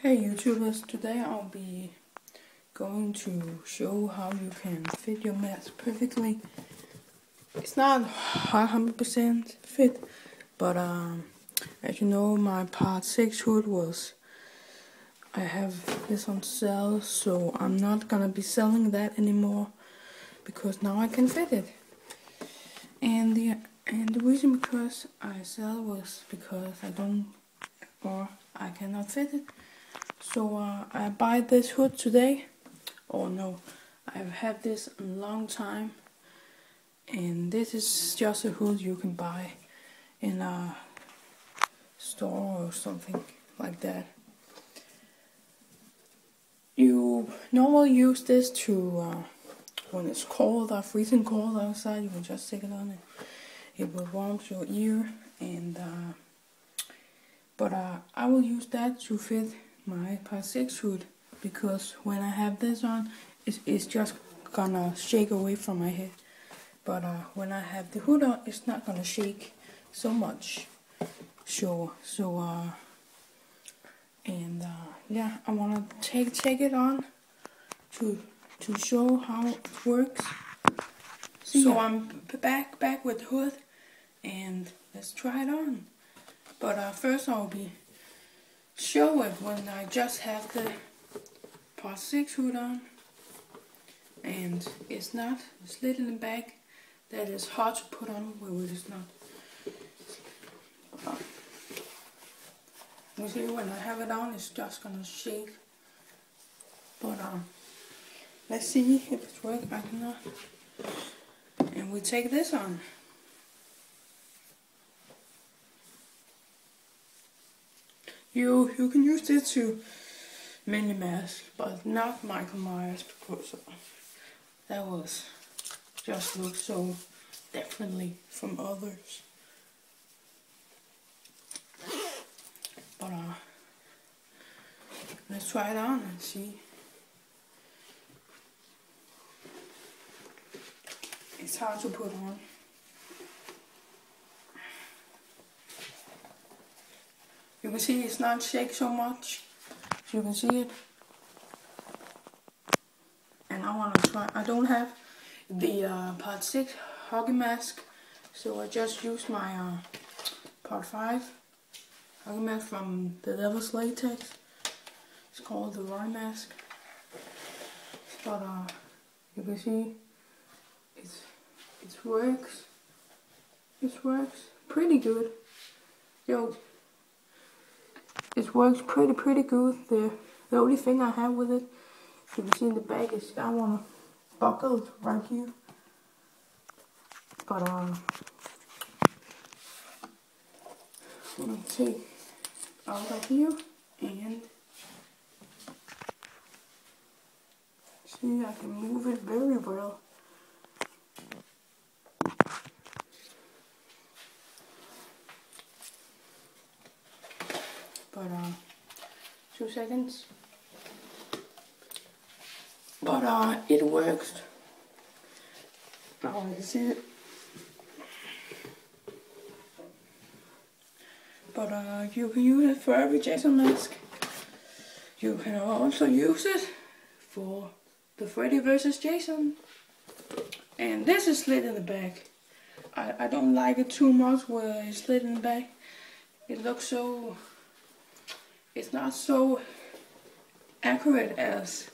Hey YouTubers, today I'll be going to show how you can fit your mask perfectly. It's not 100% fit, but as you know, my part 6 hood I have this on sale, so I'm not gonna be selling that anymore because now I can fit it. And the reason because I sell was because I cannot fit it. So I buy this hood today. Oh no, I've had this a long time, and this is just a hood you can buy in a store or something like that. You normally use this to when it's cold or freezing cold outside, you can just stick it on and it will warm your ear. And but I will use that to fit my part 6 hood, because when I have this on, it's just gonna shake away from my head. But when I have the hood on, it's not gonna shake so much. Yeah, I wanna take it on to show how it works. So I'm back with the hood, and let's try it on. But first I'll be show it when I just have the part 6 hood on, and it's not slid in the back. That is hard to put on when it is not. You see, when I have it on, it's just gonna shake. But let's see if it's working. I cannot. And we take this on. You can use this to mini mask, but not Michael Myers, because that was just looks so differently from others. But let's try it on and see. It's hard to put on. You can see it's not shake so much. So you can see it. And I want to try. I don't have the part 6 hockey mask, so I just use my part 5 hockey mask from the Devil's Latex. It's called the Roy mask. But you can see it works. It works pretty good. It works pretty good. The only thing I have with it, you can see in the back, is I want to buckle it right here. But I'm gonna take out of here and see, I can move it very well. But 2 seconds. But it works. Now I can see it. But you can use it for every Jason mask. You can also use it for the Freddy vs. Jason. And this is slid in the back. I don't like it too much where it's slid in the back. It looks so... It's not so accurate as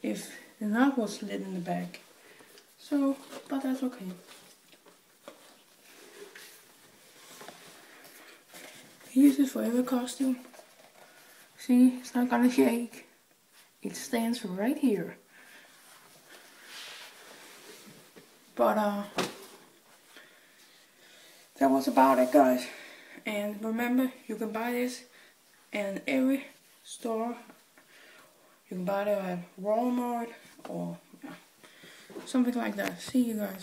if the knot was slid in the back. So, but that's okay. Use it for every costume. See, it's not gonna shake. It stands right here. But that was about it, guys. And remember, you can buy this in every store. You can buy it at Walmart or something like that. See you guys.